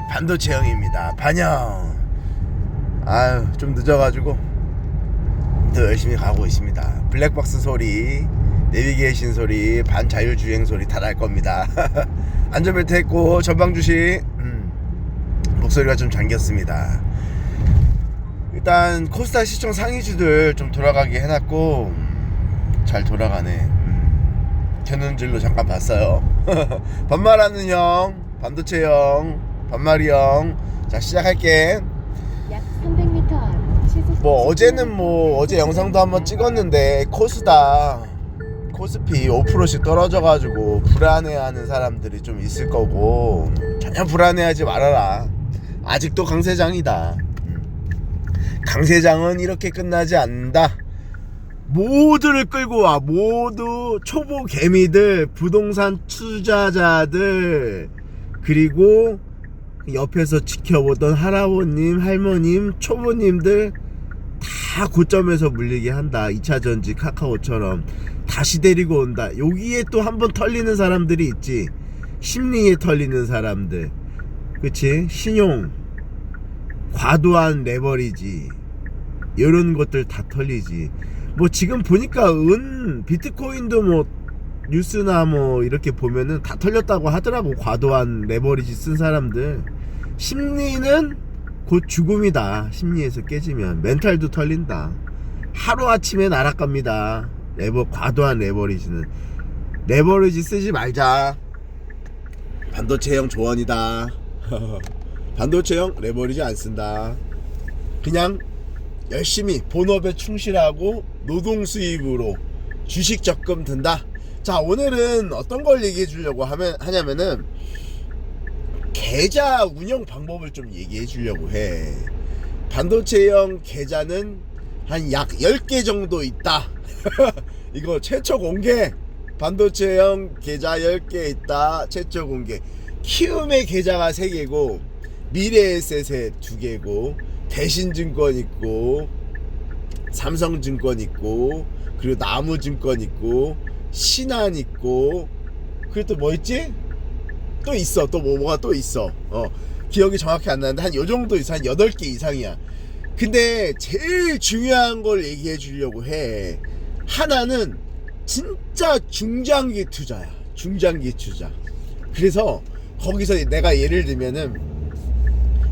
반도체형입니다. 반영. 아유, 좀 늦어가지고 더 열심히 가고 있습니다. 블랙박스 소리, 내비게이션 소리, 반자율주행 소리 다 날 겁니다. 안전벨트 했고 전방주시. 목소리가 좀 잠겼습니다. 일단 코스타 시청 상위주들 좀 돌아가게 해놨고 잘 돌아가네. 켜는 줄로 잠깐 봤어요. 반말하는 형, 반도체 형, 반말이 형. 자, 시작할게. 약 300m 앞 시속 어제는 어제 영상도 한번 찍었는데 코스다 코스피 5%씩 떨어져가지고 불안해하는 사람들이 좀 있을 거고, 전혀 불안해하지 말아라. 아직도 강세장이다. 강세장은 이렇게 끝나지 않는다. 모두를 끌고 와. 모두 초보 개미들, 부동산 투자자들, 그리고 옆에서 지켜보던 할아버님, 할머님, 초보님들 다 고점에서 물리게 한다. 2차전지 카카오처럼 다시 데리고 온다. 여기에 또 한번 털리는 사람들이 있지. 심리에 털리는 사람들, 그치? 신용, 과도한 레버리지, 이런 것들 다 털리지. 지금 보니까 비트코인도 뉴스나 이렇게 보면은 다 털렸다고 하더라고. 과도한 레버리지 쓴 사람들. 심리는 곧 죽음이다. 심리에서 깨지면 멘탈도 털린다. 하루아침에 날아갑니다. 과도한 레버리지는. 레버리지 쓰지 말자. 반도체형 조언이다. 반도체형 레버리지 안 쓴다. 그냥 열심히 본업에 충실하고 노동 수입으로 주식 적금 든다. 자, 오늘은 어떤 걸 얘기해 주려고 하냐면은 계좌 운영 방법을 좀 얘기해 주려고 해. 반도체형 계좌는 한 약 10개 정도 있다. 이거 최초 공개. 반도체형 계좌 10개 있다. 최초 공개. 키움의 계좌가 3개고 미래에셋에 2개고 대신증권 있고 삼성증권 있고 그리고 나무증권 있고 신한 있고, 그리고 또 뭐 있지? 또 있어. 또 뭐가 또 있어. 기억이 정확히 안 나는데 한 요 정도 있어. 한 8개 이상이야. 근데 제일 중요한 걸 얘기해 주려고 해. 하나는 진짜 중장기 투자야. 중장기 투자. 그래서 거기서 내가 예를 들면은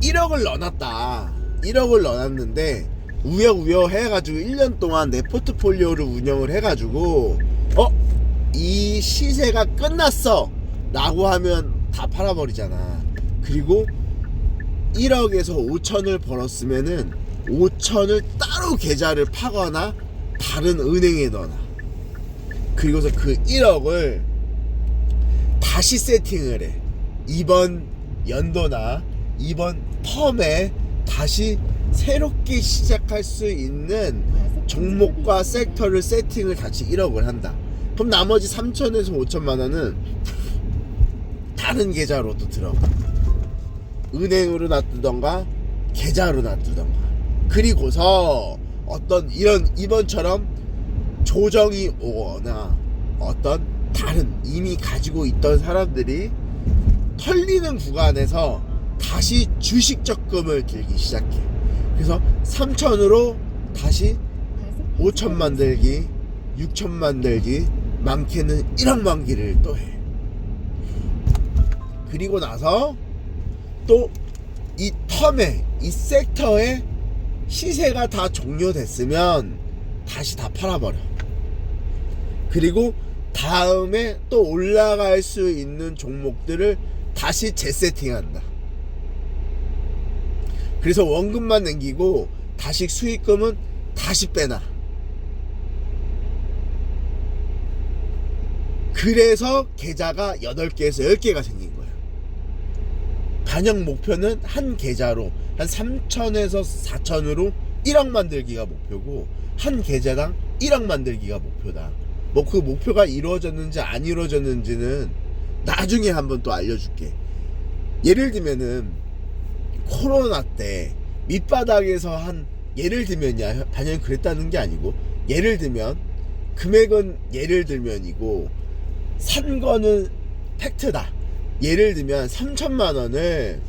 1억을 넣어놨다. 1억을 넣어놨는데 우여우여 해가지고 1년 동안 내 포트폴리오를 운영을 해가지고 이 시세가 끝났어 라고 하면 다 팔아버리잖아. 그리고 1억에서 5천을 벌었으면은 5천을 따로 계좌를 파거나 다른 은행에 넣어놔. 그리고서 그 1억을 다시 세팅을 해. 이번 연도나 이번 텀에 다시 새롭게 시작할 수 있는 종목과 섹터를 세팅을 같이 1억을 한다. 그럼 나머지 3천에서 5천만 원은 다른 계좌로 또 들어가. 은행으로 놔두던가 계좌로 놔두던가. 그리고서 어떤 이번처럼 조정이 오거나 어떤 다른 이미 가지고 있던 사람들이 털리는 구간에서 다시 주식 적금을 들기 시작해. 그래서 3천으로 다시 5천 만들기, 6천 만들기, 많게는 1억 만기를 또 해. 그리고 나서 또 이 텀에, 이 섹터에 시세가 다 종료됐으면 다시 다 팔아버려. 그리고 다음에 또 올라갈 수 있는 종목들을 다시 재세팅한다. 그래서 원금만 남기고 다시 수익금은 다시 빼놔. 그래서 계좌가 8개에서 10개가 생긴 거야. 반영 목표는 한 계좌로 한 3천에서 4천으로 1억 만들기가 목표고, 한 계좌당 1억 만들기가 목표다. 그 목표가 이루어졌는지 안 이루어졌는지는 나중에 한번 또 알려줄게. 예를 들면은 코로나 때 밑바닥에서 예를 들면야, 반영이 그랬다는 게 아니고, 예를 들면 금액은 예를 들면이고 산 거는 팩트다. 예를 들면 3천만 원을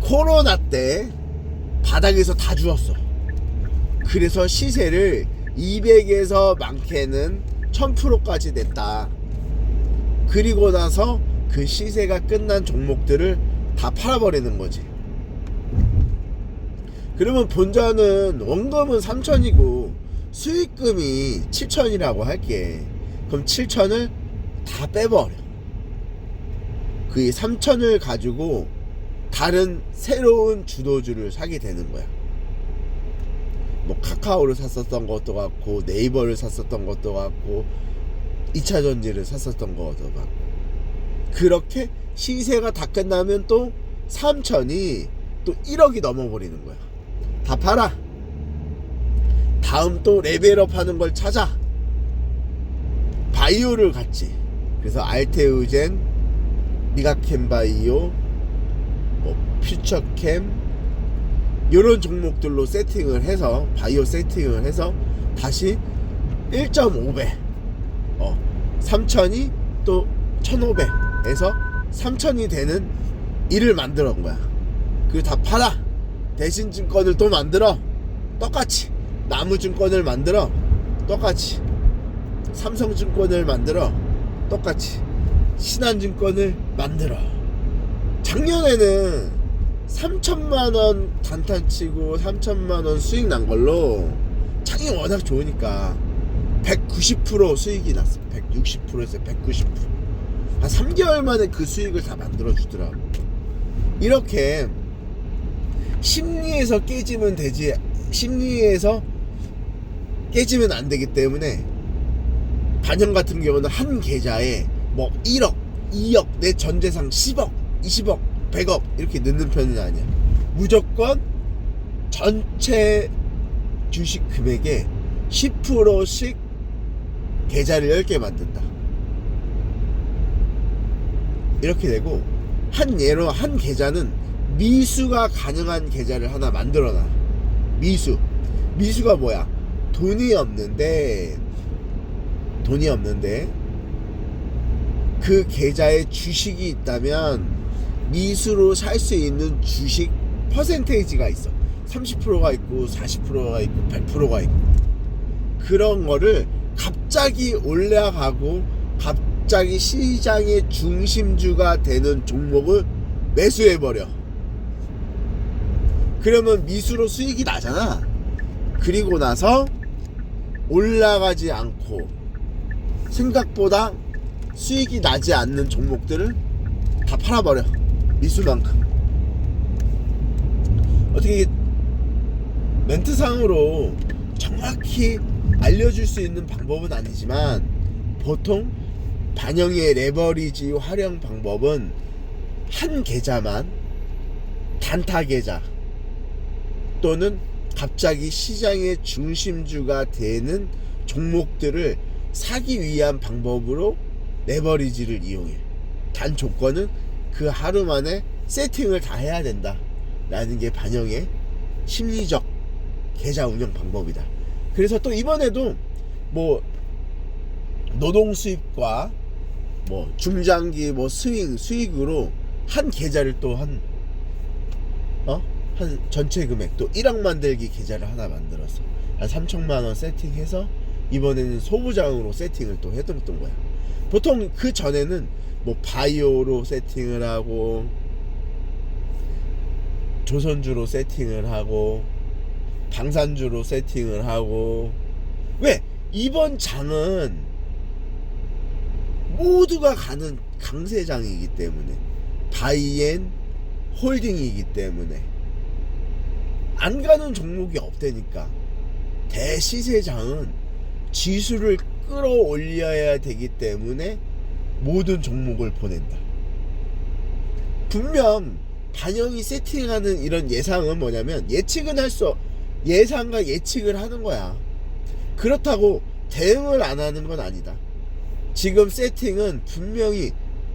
코로나 때 바닥에서 다 죽었어. 그래서 시세를 200에서 많게는 1000%까지 냈다. 그리고 나서 그 시세가 끝난 종목들을 다 팔아버리는 거지. 그러면 본전은 원금은 3000이고 수익금이 7000이라고 할게. 그럼 7000을 다 빼버려. 그 3000을 가지고 다른 새로운 주도주를 사게 되는 거야. 뭐 카카오를 샀었던 것도 같고 네이버를 샀었던 것도 같고 2차전지를 샀었던 것도 같고, 그렇게 시세가 다 끝나면 또 3000이 또 1억이 넘어버리는 거야. 다 팔아. 다음 또 레벨업 하는 걸 찾아. 바이오를 갔지. 그래서 알테우젠, 미가캠바이오, 뭐 퓨처캠 요런 종목들로 세팅을 해서, 바이오 세팅을 해서 다시 1.5배 3000이 또 1500에서 3000이 되는 일을 만들어 온 거야. 그리고 다 팔아. 대신증권을 또 만들어. 똑같이 나무증권을 만들어. 똑같이 삼성증권을 만들어. 똑같이 신한증권을 만들어. 작년에는 3천만원 단타치고 3천만원 수익 난 걸로 창이 워낙 좋으니까 190% 수익이 났어. 160%에서 190%. 한 3개월 만에 그 수익을 다 만들어 주더라고. 이렇게 심리에서 깨지면 되지, 심리에서 깨지면 안 되기 때문에 반영 같은 경우는 한 계좌에 뭐 1억, 2억, 내 전재산 10억, 20억, 100억 이렇게 넣는 편은 아니야. 무조건 전체 주식 금액의 10%씩 계좌를 10개 만든다. 이렇게 되고, 한 예로 한 계좌는 미수가 가능한 계좌를 하나 만들어놔. 미수가 뭐야? 돈이 없는데 그 계좌에 주식이 있다면 미수로 살 수 있는 주식 퍼센테이지가 있어. 30%가 있고 40%가 있고 100%가 있고, 그런 거를 갑자기 올라가고 갑자기 시장의 중심주가 되는 종목을 매수해버려. 그러면 미수로 수익이 나잖아. 그리고 나서 올라가지 않고 생각보다 수익이 나지 않는 종목들을 다 팔아버려. 미수만큼. 어떻게 멘트상으로 정확히 알려줄 수 있는 방법은 아니지만, 보통 반영의 레버리지 활용 방법은 한 계좌만, 단타 계좌 또는 갑자기 시장의 중심주가 되는 종목들을 사기 위한 방법으로 레버리지를 이용해. 단 조건은 그 하루 만에 세팅을 다 해야 된다 라는 게 반영의 심리적 계좌 운영 방법이다. 그래서 또 이번에도 뭐 노동 수입과 뭐 중장기 뭐 수익으로 한 계좌를 또 한 전체 금액 또 1억 만들기 계좌를 하나 만들었어. 한 3천만원 세팅해서 이번에는 소부장으로 세팅을 또 했던 거야. 보통 그 전에는 뭐 바이오로 세팅을 하고 조선주로 세팅을 하고 방산주로 세팅을 하고. 왜? 이번 장은 모두가 가는 강세장이기 때문에, 바이앤 홀딩이기 때문에 안 가는 종목이 없다니까. 대시세장은 지수를 끌어올려야 되기 때문에 모든 종목을 보낸다. 분명 반영이 세팅하는 이런 예상은 뭐냐면, 예측은 예상과 예측을 하는 거야. 그렇다고 대응을 안 하는 건 아니다. 지금 세팅은 분명히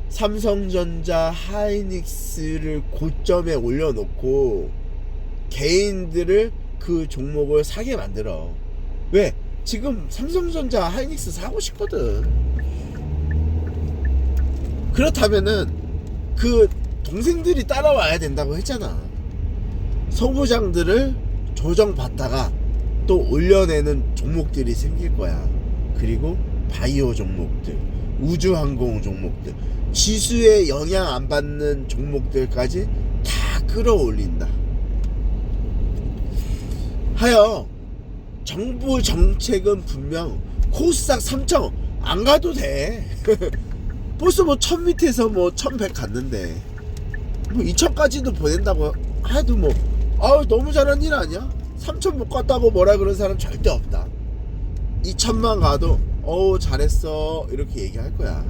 삼성전자, 하이닉스를 고점에 올려놓고 개인들을 그 종목을 사게 만들어. 왜? 지금 삼성전자, 하이닉스 사고 싶거든. 그렇다면은 그 동생들이 따라와야 된다고 했잖아. 소부장들을 조정받다가 또 올려내는 종목들이 생길 거야. 그리고 바이오 종목들, 우주항공 종목들, 지수에 영향 안 받는 종목들까지 다 끌어올린다. 하여 정부 정책은 분명 코스닥 3천 안 가도 돼. 벌써 뭐 1000 밑에서 뭐 1100 갔는데 뭐 2000까지도 보낸다고 해도 뭐 아우 너무 잘한 일 아니야? 3000 못 갔다고 뭐라 그런 사람 절대 없다. 2000만 가도 어우 잘했어 이렇게 얘기할 거야.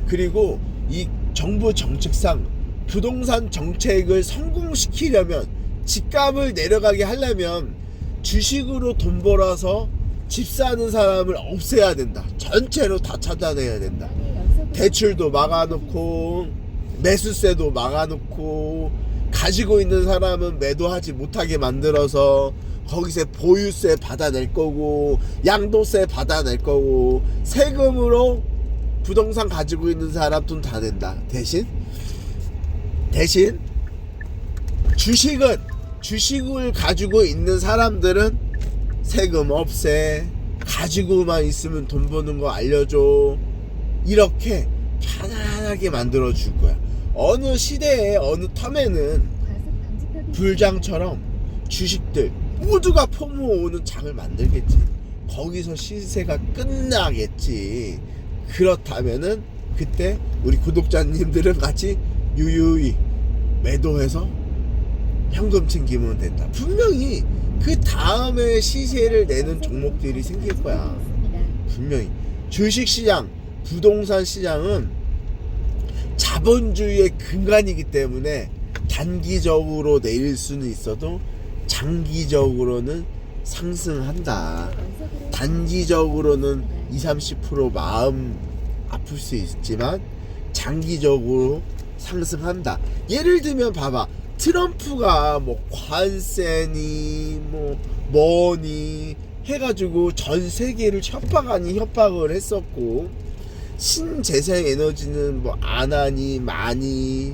그리고 이 정부 정책상 부동산 정책을 성공시키려면, 집값을 내려가게 하려면 주식으로 돈 벌어서 집 사는 사람을 없애야 된다. 전체로 다 찾아내야 된다. 대출도 막아놓고 매수세도 막아놓고 가지고 있는 사람은 매도하지 못하게 만들어서 거기서 보유세 받아낼 거고 양도세 받아낼 거고 세금으로 부동산 가지고 있는 사람 돈 다 낸다. 대신 주식을 가지고 있는 사람들은 세금 없애, 가지고만 있으면 돈 버는 거 알려줘, 이렇게 편안하게 만들어 줄 거야. 어느 시대에 어느 텀에는 불장처럼 주식들 모두가 포모오는 장을 만들겠지. 거기서 시세가 끝나겠지. 그렇다면은 그때 우리 구독자님들은 같이 유유히 매도해서 현금 챙기면 된다. 분명히 그 다음에 시세를 내는 종목들이 생길 거야. 분명히 주식시장, 부동산 시장은 자본주의의 근간이기 때문에 단기적으로 내릴 수는 있어도 장기적으로는 상승한다. 단기적으로는 20-30% 마음 아플 수 있지만 장기적으로 상승한다. 예를 들면 봐봐, 트럼프가 뭐 관세니 뭐니 해가지고 전 세계를 협박을 했었고, 신재생 에너지는 뭐 안 하니 마니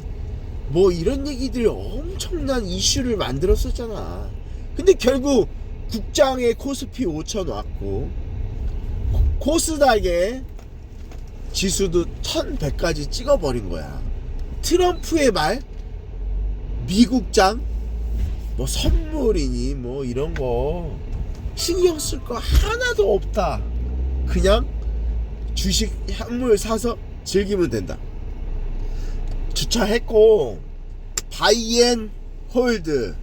뭐 이런 얘기들 엄청난 이슈를 만들었었잖아. 근데 결국 국장에 코스피 5천 왔고 코스닥에 지수도 1100까지 찍어버린 거야. 트럼프의 말, 미국장 뭐 선물이니 뭐 이런 거 신경 쓸 거 하나도 없다. 그냥 주식 현물 사서 즐기면 된다. 주차했고 바이앤홀드,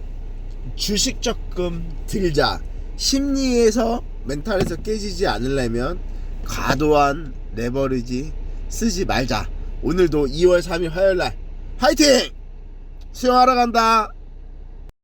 주식 적금 들자. 심리에서 멘탈에서 깨지지 않으려면 과도한 레버리지 쓰지 말자. 오늘도 2월 3일 화요일날 화이팅! 수영하러 간다.